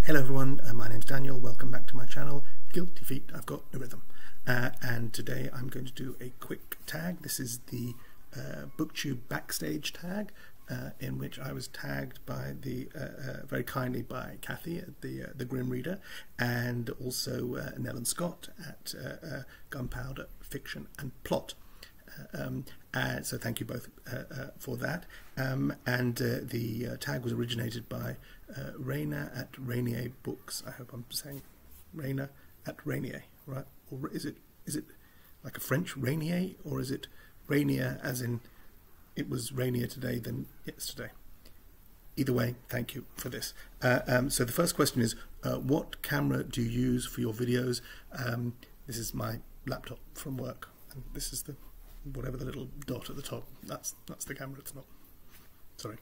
Hello everyone, my name's Daniel. Welcome back to my channel. Guilty Feet, I've got a rhythm. And today I'm going to do a quick tag. This is the BookTube Backstage Tag, in which I was tagged by very kindly by Kathy at the Grim Reader, and also Nell and Scott at Gunpowder Fiction and Plot. So thank you both for that. The tag was originated by Raina at Rainier Books. I hope I'm saying Raina at Rainier, right? Or is it like a French Rainier, or is it Rainier as in it was rainier today than yesterday? Either way, thank you for this. So the first question is, what camera do you use for your videos? This is my laptop from work, and this is the whatever the little dot at the top, that's the camera. It's not, sorry.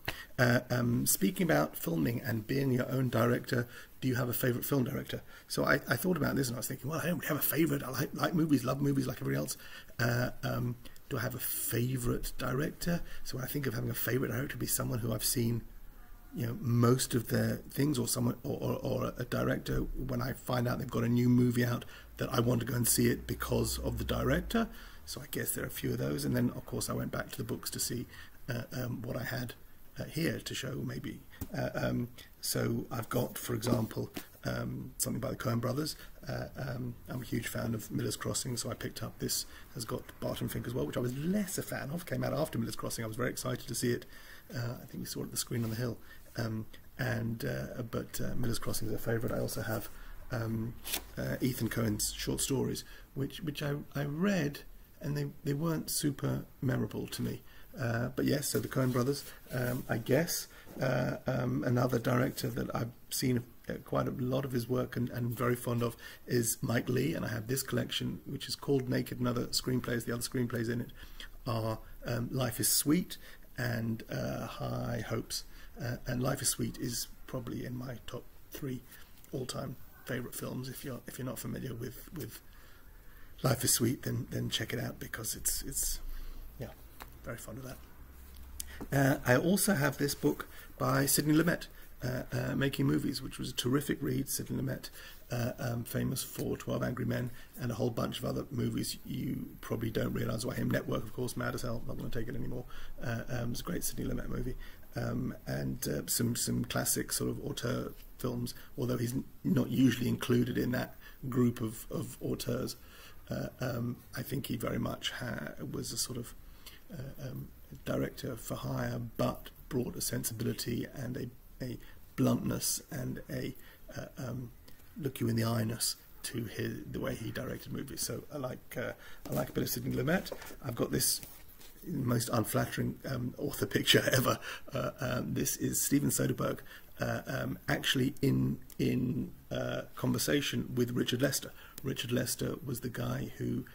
Speaking about filming and being your own director, do you have a favorite film director? So I thought about this and I was thinking, well, I don't really have a favorite. I like movies, love movies like everybody else. Do I have a favorite director? So when I think of having a favorite director, it'd be someone who I've seen, you know, most of their things, or someone, or a director, when I find out they've got a new movie out, that I want to go and see it because of the director. So I guess there are a few of those, and then of course I went back to the books to see what I had here to show maybe. So I've got, for example, something by the Coen brothers. I'm a huge fan of Miller's Crossing, so I picked up this. Has got Barton Fink as well, which I was less a fan of. Came out after Miller's Crossing. I was very excited to see it. I think we saw it at the Screen on the Hill. But Miller's Crossing is a favourite. I also have Ethan Coen's short stories, which I read, and they weren't super memorable to me. But yes, so the Coen brothers, I guess. Another director that I've seen quite a lot of his work and very fond of is Mike Leigh, and I have this collection which is called Naked and Other Screenplays. The other screenplays in it are Life is Sweet and High Hopes. And Life is Sweet is probably in my top 3 all-time favourite films. If you're not familiar with Life is Sweet, then check it out, because it's yeah, very fond of that. I also have this book by Sidney Lumet, Making Movies, which was a terrific read. Sidney Lumet, famous for 12 Angry Men and a whole bunch of other movies you probably don't realise why him. Network, of course, Mad as Hell, not going to take it anymore. It's a great Sidney Lumet movie. Some classic sort of auteur films, although he's not usually included in that group of auteurs. I think he very much was a sort of director for hire, but brought a sensibility and a bluntness and a look you in the eye-ness to the way he directed movies. So I like a bit of Sidney Lumet. I've got this most unflattering author picture ever. This is Steven Soderbergh, actually in conversation with Richard Lester. Richard Lester was the guy who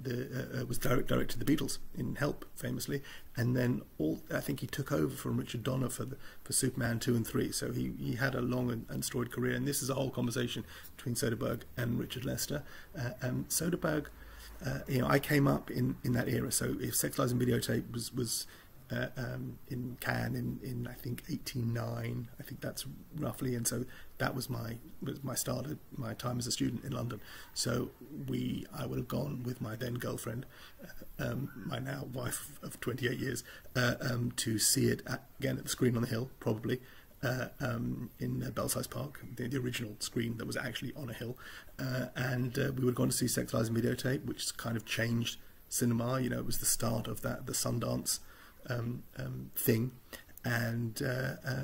directed the Beatles in Help, famously, and then I think he took over from Richard Donner for Superman 2 and 3. So he had a long and storied career, and this is a whole conversation between Soderbergh and Richard Lester. Soderbergh, you know, I came up in that era. So if Sex, Lies and Videotape was in Cannes in I think 1989, I think that's roughly, and so that was my start at my time as a student in London. So I would have gone with my then girlfriend, my now wife of 28 years, to see it again at the Screen on the Hill, probably in Belsize Park, the original screen that was actually on a hill, and we would have gone to see Sex, Lies and Videotape, which kind of changed cinema. You know, it was the start of the Sundance thing, and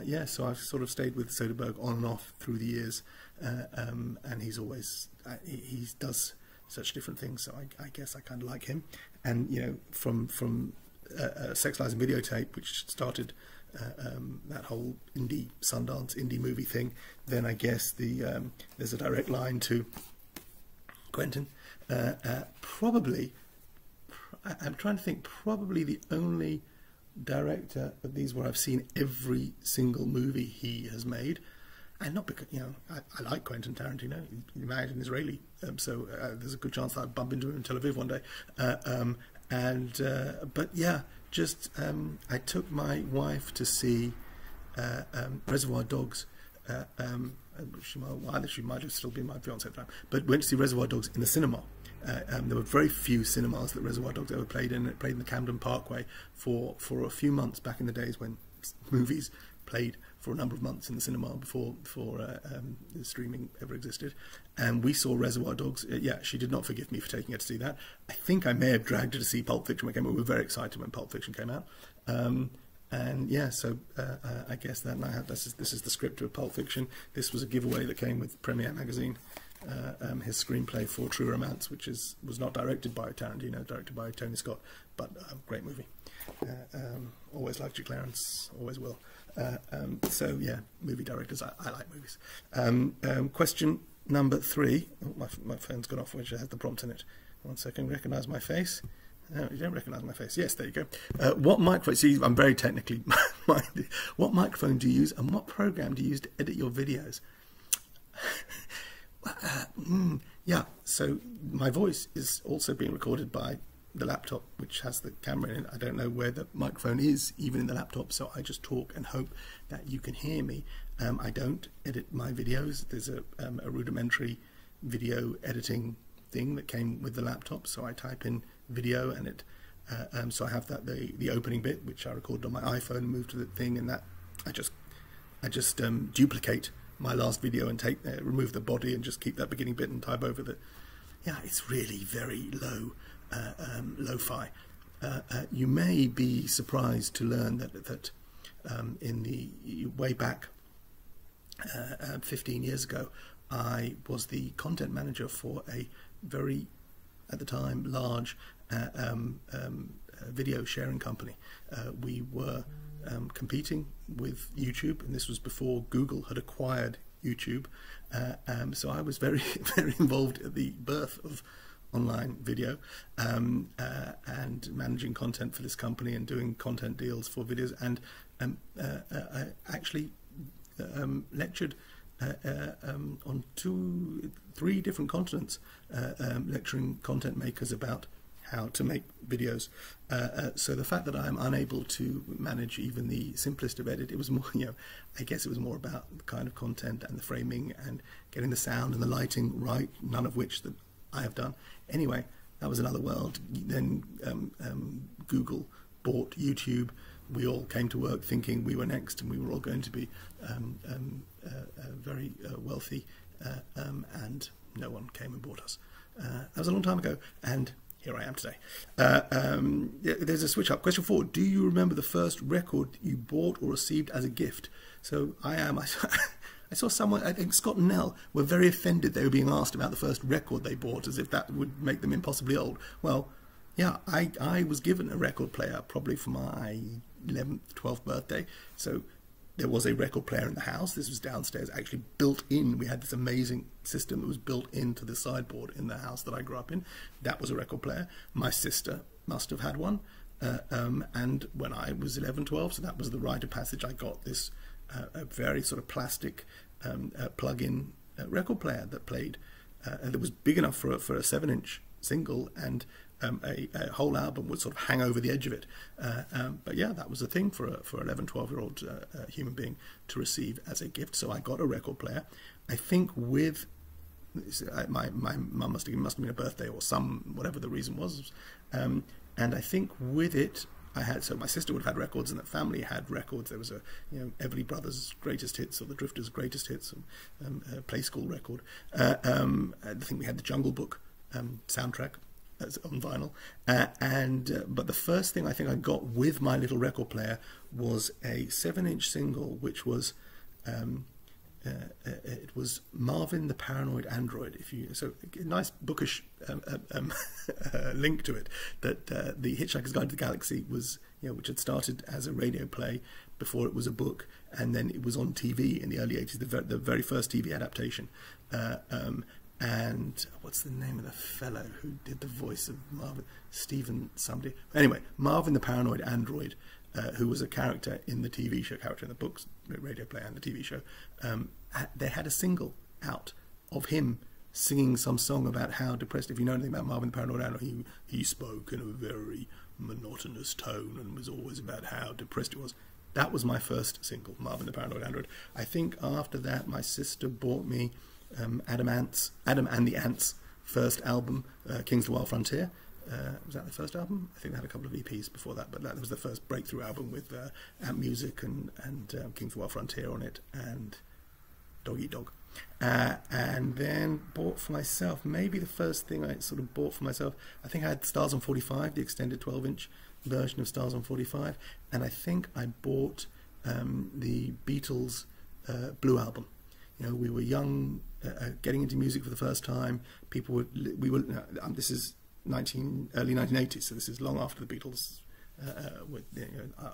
yeah, so I've sort of stayed with Soderbergh on and off through the years, and he's always he does such different things, so I guess I kind of like him. And you know, from Sex, Lies and Videotape, which started that whole Sundance indie movie thing, then I guess there's a direct line to Quentin. Probably, I'm trying to think, probably the only director of these where I've seen every single movie he has made, and not because, you know, I like Quentin Tarantino. He's married an Israeli, so there's a good chance that I bump into him in Tel Aviv one day. But yeah, just I took my wife to see Reservoir Dogs she might have still been my fiance at the time, but went to see Reservoir Dogs in the cinema. There were very few cinemas that Reservoir Dogs ever played in. It played in the Camden Parkway for a few months back in the days when movies played for a number of months in the cinema before the streaming ever existed. And we saw Reservoir Dogs. Yeah, she did not forgive me for taking her to see that. I think I may have dragged her to see Pulp Fiction when it came out. We were very excited when Pulp Fiction came out. And yeah, so I guess that this is the script of Pulp Fiction. This was a giveaway that came with Premiere Magazine. His screenplay for True Romance, which was not directed by Tarantino, directed by Tony Scott, but great movie. Always liked you, Clarence, always will. So yeah, movie directors, I like movies. Question number 3. Oh, my phone's gone off, which has the prompt in it. 1 second, recognise my face. No, you don't recognise my face. Yes, there you go. What microphone? See, I'm very technically minded. What microphone do you use, and what program do you use to edit your videos? Yeah, so my voice is also being recorded by the laptop, which has the camera in it. I don't know where the microphone is, even in the laptop, so I just talk and hope that you can hear me. I don't edit my videos. There's a rudimentary video editing thing that came with the laptop, so I type in video, and it so I have that the opening bit, which I recorded on my iPhone and moved to the thing, and that I just duplicate my last video and remove the body and just keep that beginning bit and type over the. Yeah, it's really very lo-fi. You may be surprised to learn that in the way back 15 years ago, I was the content manager for a very, at the time, large video sharing company. We were competing with YouTube, and this was before Google had acquired YouTube. So I was very, very involved at the birth of online video, and managing content for this company and doing content deals for videos, and I actually lectured on 3 different continents, lecturing content makers about how to make videos. So the fact that I'm unable to manage even the simplest of edit, it was more, I guess it was more about the kind of content and the framing and getting the sound and the lighting right, none of which that I have done. Anyway, that was another world. Then Google bought YouTube. We all came to work thinking we were next, and we were all going to be very wealthy, and no one came and bought us. That was a long time ago, and here I am today. There's a switch up. Question 4. Do you remember the first record you bought or received as a gift? So I saw someone, I think Scott and Nell, were very offended they were being asked about the first record they bought, as if that would make them impossibly old. Well, yeah, I was given a record player probably for my 11th, 12th birthday. So there was a record player in the house. This was downstairs, actually built in. We had this amazing system that was built into the sideboard in the house that I grew up in. That was a record player. My sister must have had one. And when I was 11, 12, so that was the rite of passage, I got this a very sort of plastic plug-in record player that played, and that was big enough for a 7-inch single, and a whole album would sort of hang over the edge of it. But yeah, that was a thing for 11, 12-year-old human being to receive as a gift. So I got a record player. I think with my mum must have been a birthday or whatever the reason was, and I think with it I had, so my sister would have had records, and the family had records. There was a Everly Brothers Greatest Hits, or the Drifters Greatest Hits, Play School record. I think we had the Jungle Book soundtrack on vinyl, but the first thing I think I got with my little record player was a 7-inch single, which was it was Marvin the Paranoid Android. So a nice bookish link to it, that the Hitchhiker's Guide to the Galaxy was, which had started as a radio play before it was a book, and then it was on TV in the early 80s, the very first TV adaptation. And what's the name of the fellow who did the voice of Marvin? Stephen somebody. Anyway, Marvin the Paranoid Android, who was a character in the TV show, character in the books, radio play, and the TV show. They had a single out of him singing some song about how depressed. If you know anything about Marvin the Paranoid Android, he spoke in a very monotonous tone and was always about how depressed he was. That was my first single, Marvin the Paranoid Android. I think after that, my sister bought me Adam and the Ants' first album, Kings of the Wild Frontier. Was that the first album? I think they had a couple of EPs before that, but that was the first breakthrough album with Ant Music and Kings of the Wild Frontier on it, and Dog Eat Dog. And then bought for myself, maybe the first thing I sort of bought for myself, I think I had Stars on 45, the extended 12-inch version of Stars on 45, and I think I bought the Beatles' Blue album. You know, we were young, getting into music for the first time. This is early 1980s, so this is long after the Beatles.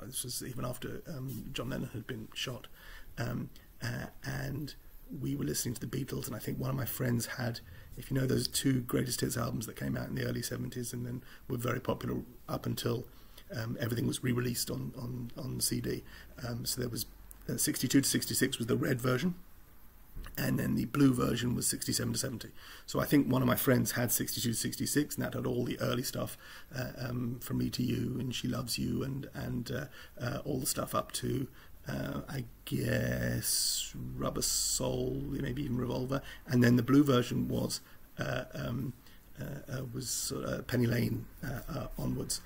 This was even after John Lennon had been shot, and we were listening to the Beatles, and I think one of my friends had, if you know, those two greatest hits albums that came out in the early 70s and then were very popular up until everything was re-released on CD. So there was 62 to 66 was the red version, and then the blue version was 67 to 70. So I think one of my friends had 62 to 66, and that had all the early stuff, From Me to You and She Loves You, and all the stuff up to I guess Rubber Soul, maybe even Revolver, and then the blue version was sort of Penny Lane onwards.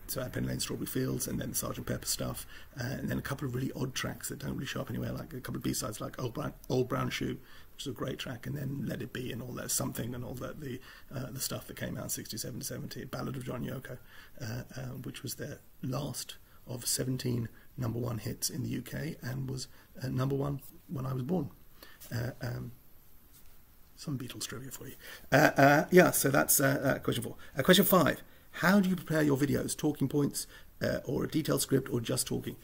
So I had Penny Lane, Strawberry Fields, and then the Sgt. Pepper stuff, and then a couple of really odd tracks that don't really show up anywhere, like a couple of B-sides like Old Brown Shoe, which is a great track, and then Let It Be and all that Something and all that the stuff that came out in 67 to 70, Ballad of John Yoko, which was their last of 17 #1 hits in the UK and was #1 when I was born. Some Beatles trivia for you. Yeah, so that's question 4. Question 5. How do you prepare your videos? Talking points, or a detailed script, or just talking?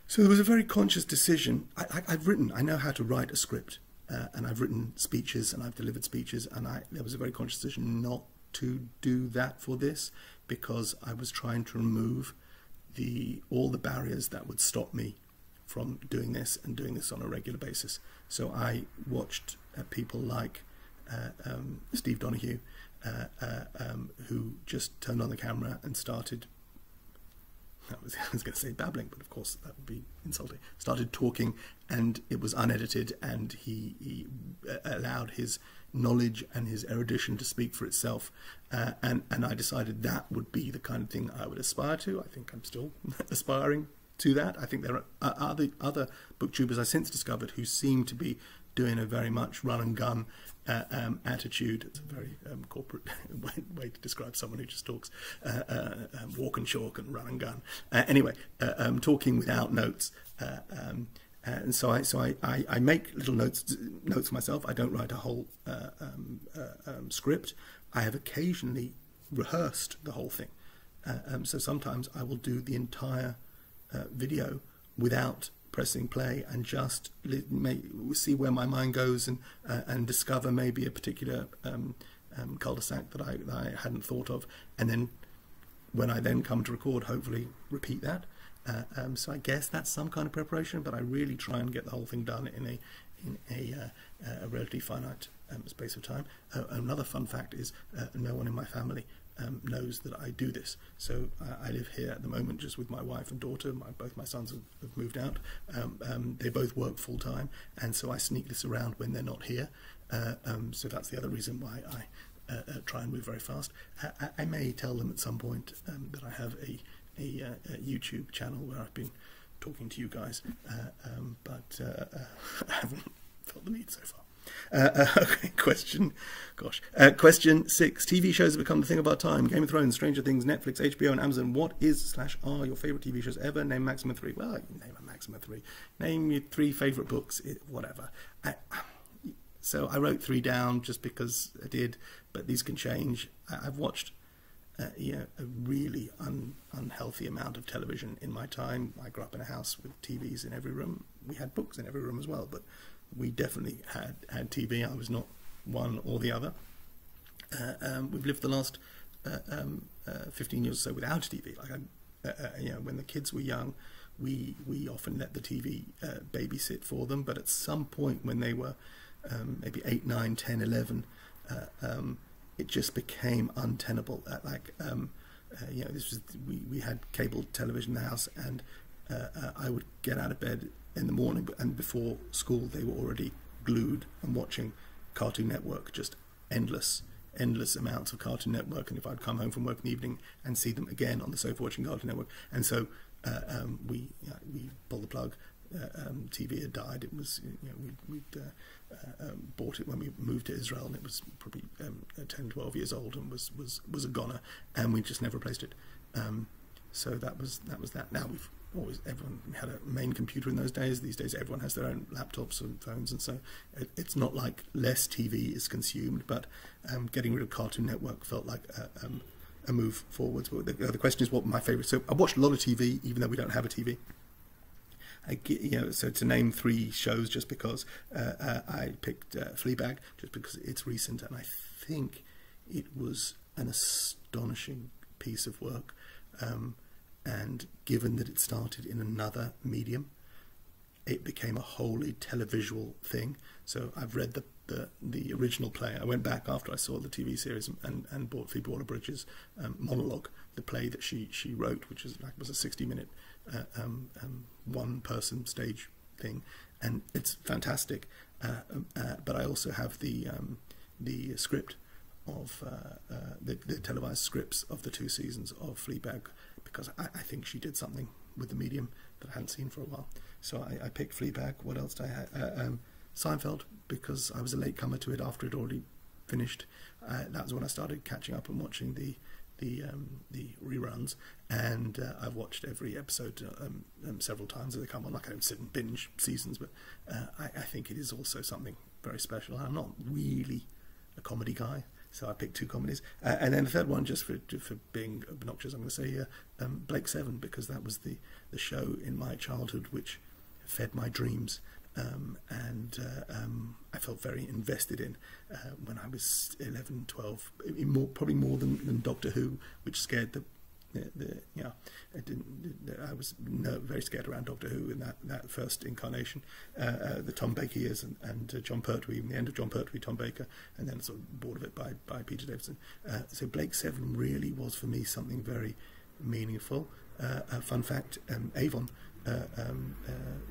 So there was a very conscious decision. I know how to write a script, and I've written speeches, and I've delivered speeches, and there was a very conscious decision not to do that for this, because I was trying to remove all the barriers that would stop me from doing this and doing this on a regular basis. So I watched people like Steve Donahue, who just turned on the camera and started, I was going to say babbling, but of course that would be insulting, started talking, and it was unedited, and he allowed his knowledge and his erudition to speak for itself, and I decided that would be the kind of thing I would aspire to. I think I'm still aspiring to that. I think there are other booktubers I since discovered who seem to be doing a very much run and gun attitude. It's a very corporate way to describe someone who just talks walk and chalk and run and gun. Anyway, talking without notes. And so I make little notes for myself. I don't write a whole script. I have occasionally rehearsed the whole thing. So sometimes I will do the entire video without pressing play and just see where my mind goes, and discover maybe a particular cul-de-sac that I hadn't thought of, and then when I then come to record, hopefully repeat that. So I guess that's some kind of preparation, but I really try and get the whole thing done in a relatively finite space of time. Another fun fact is no one in my family knows that I do this. So I live here at the moment just with my wife and daughter. Both my sons have moved out. They both work full-time, and so I sneak this around when they're not here. So that's the other reason why I try and move very fast. I may tell them at some point that I have a YouTube channel where I've been talking to you guys, but I haven't felt the need so far. Okay, question 6. TV shows have become the thing of our time. Game of Thrones, Stranger Things, Netflix, HBO, and Amazon. What is/are your favourite TV shows ever? Name maximum 3. Well, I can name a maximum 3. Name your 3 favourite books, whatever. So I wrote 3 down just because I did, but these can change. I've watched a really unhealthy amount of television in my time. I grew up in a house with TVs in every room. We had books in every room as well, but we definitely had TV. I was not one or the other. We've lived the last 15 years or so without TV. Like when the kids were young, we often let the TV babysit for them, but at some point when they were maybe 8, 9, 10, 11, it just became untenable. This was we had cable television in the house, and I would get out of bed in the morning, and before school they were already glued and watching Cartoon Network, just endless amounts of Cartoon Network. And if I'd come home from work in the evening and see them again on the sofa watching Cartoon Network, and so we pulled the plug. TV had died. It was, we'd bought it when we moved to Israel, and it was probably 10, 12 years old, and was a goner, and we just never replaced it. So that was that. Now everyone had a main computer in those days. These days everyone has their own laptops and phones, and so it's not like less TV is consumed, but getting rid of Cartoon Network felt like a move forwards. But the question is, what my favourite? So I watched a lot of TV, even though we don't have a TV. So to name 3 shows, just because I picked Fleabag, just because it's recent, and I think it was an astonishing piece of work. And given that it started in another medium, it became a wholly televisual thing. So I've read the original play. I went back after I saw the TV series and bought Phoebe Waller-Bridge's monologue, the play that she wrote, which was a 60-minute one-person stage thing, and it's fantastic. But I also have the script of the televised scripts of the 2 seasons of Fleabag, because I think she did something with the medium that I hadn't seen for a while. So I picked Fleabag. What else did I have? Seinfeld, because I was a late comer to it after it already finished. That was when I started catching up and watching the reruns, and I've watched every episode several times as they come on. Like, I don't sit and binge seasons, but I think it is also something very special. I'm not really a comedy guy, so I picked 2 comedies, and then the third one, just for being obnoxious, I'm going to say Blake Seven, because that was the show in my childhood which fed my dreams. And I felt very invested in when I was 11, 12, probably more than Doctor Who, which scared I was very scared around Doctor Who in that first incarnation, the Tom Baker years, and John Pertwee, in the end of John Pertwee, Tom Baker, and then sort of bored of it by Peter Davison. So Blake Seven really was for me something very meaningful. Fun fact, Avon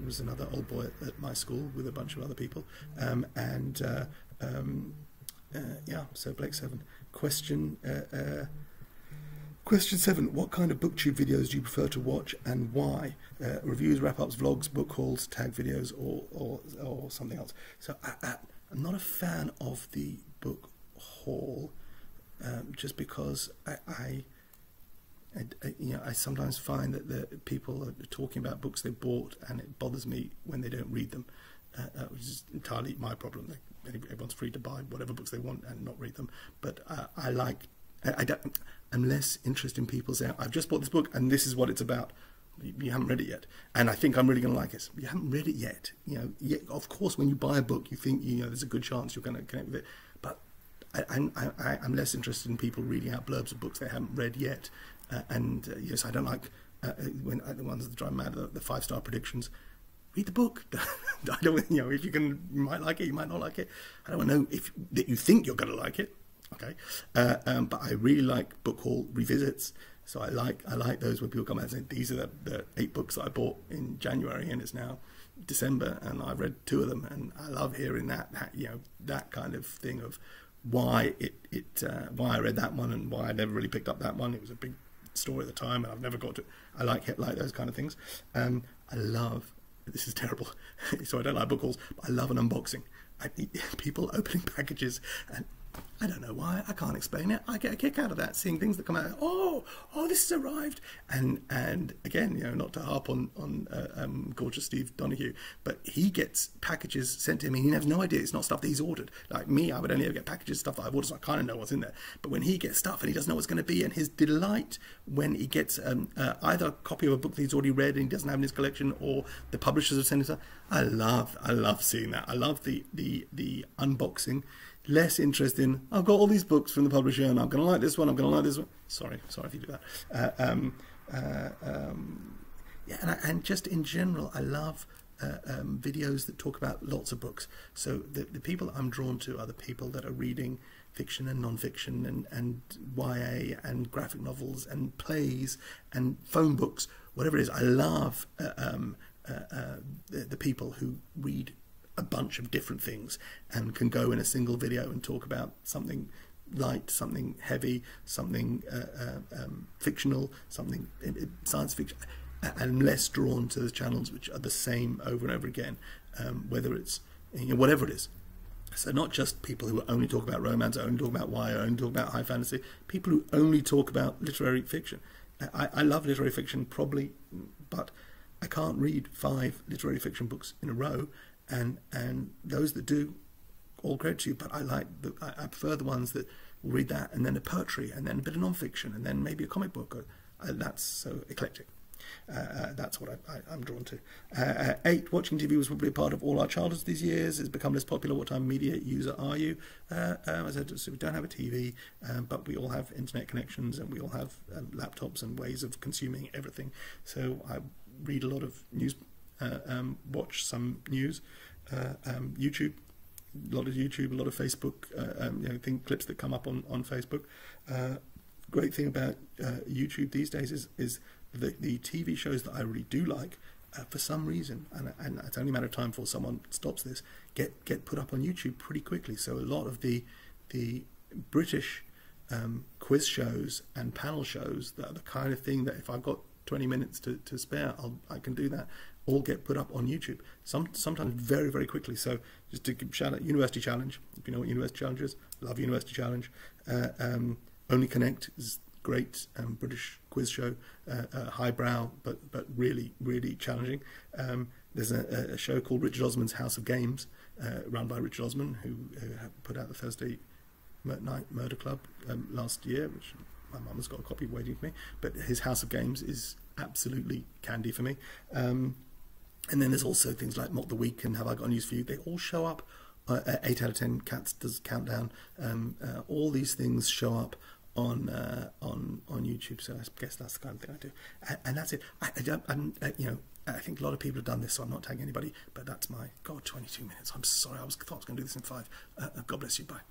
was another old boy at my school with a bunch of other people, so Blake Seven. Question 7: what kind of BookTube videos do you prefer to watch, and why? Reviews, wrap-ups, vlogs, book hauls, tag videos, or something else. So I'm not a fan of the book haul, just because I sometimes find that the people are talking about books they bought, and it bothers me when they don't read them, which is entirely my problem. Everyone's free to buy whatever books they want and not read them, but I'm less interested in people saying, I've just bought this book and this is what it's about. You haven't read it yet, and I think I'm really going to like it. You haven't read it yet. Of course, when you buy a book, you think there's a good chance you're going to connect with it, but I'm less interested in people reading out blurbs of books they haven't read yet. Yes, I don't like when the ones that drive me mad, the 5-star predictions. Read the book. I don't, if you might like it, you might not like it. I don't know that you think you're going to like it. Okay, but I really like book haul revisits. So I like those where people come out and say, these are the 8 books that I bought in January, and it's now December, and I've read 2 of them, and I love hearing that kind of thing of why why I read that one and why I never really picked up that one. It was a big story at the time, and I've never got to. I like those kind of things. I love. This is terrible, so I don't like book hauls, but I love an unboxing. People opening packages, and I don't know why. I can't explain it. I get a kick out of that, seeing things that come out. Oh, this has arrived, and again, not to harp on gorgeous Steve Donahue, but he gets packages sent to him, and he has no idea it's not stuff that he's ordered. Like me, I would only ever get packages of stuff that I've ordered, so I kind of know what's in there. But when he gets stuff and he doesn't know what's going to be, and his delight when he gets either a copy of a book that he's already read and he doesn't have in his collection, or the publishers have sent it. I love seeing that. I love the unboxing. Less interest in, I've got all these books from the publisher and I'm going to like this one, I'm going to like this one. Sorry if you do that. And just in general, I love videos that talk about lots of books. So the people I'm drawn to are the people that are reading fiction and non-fiction and YA and graphic novels and plays and phone books whatever it is. I love the people who read a bunch of different things and can go in a single video and talk about something light, something heavy, something fictional, something science fiction. I'm less drawn to those channels which are the same over and over again, whether it's, you know, whatever it is. So not just people who only talk about romance, only talk about YA, only talk about high fantasy, people who only talk about literary fiction. I love literary fiction probably, but I can't read 5 literary fiction books in a row, and those that do, all credit to you, but I prefer the ones that will read that and then a poetry and then a bit of non-fiction and then maybe a comic book. That's so eclectic. That's what I'm drawn to. 8, watching TV was probably a part of all our childhoods these years. It's become less popular. What type of media user are you? As I said, so we don't have a TV, but we all have internet connections and we all have laptops and ways of consuming everything. So I read a lot of news, watch some news, YouTube, a lot of YouTube, a lot of Facebook, you know, clips that come up on Facebook. Great thing about YouTube these days is the TV shows that I really do like, for some reason, and it's only a matter of time before someone stops this, get put up on YouTube pretty quickly. So a lot of the British quiz shows and panel shows that are the kind of thing that if I've got 20 minutes to spare, I can do that, all get put up on YouTube, sometimes very, very quickly. So just to shout out University Challenge, if you know what University Challenge is, love University Challenge. Only Connect is great British quiz show, highbrow but really, really challenging. There's a show called Richard Osman's House of Games, run by Richard Osman, who put out the Thursday Night Murder Club last year, which my mum has got a copy waiting for me, but his House of Games is absolutely candy for me. And then there's also things like Mock the Week and Have I Got News For You. They all show up. 8 out of 10 Cats does countdown. All these things show up on YouTube, so I guess that's the kind of thing I do, and that's it. You know, I think a lot of people have done this, so I'm not tagging anybody, but that's my 22 minutes. I'm sorry, I thought I was going to do this in 5. God bless you. Bye.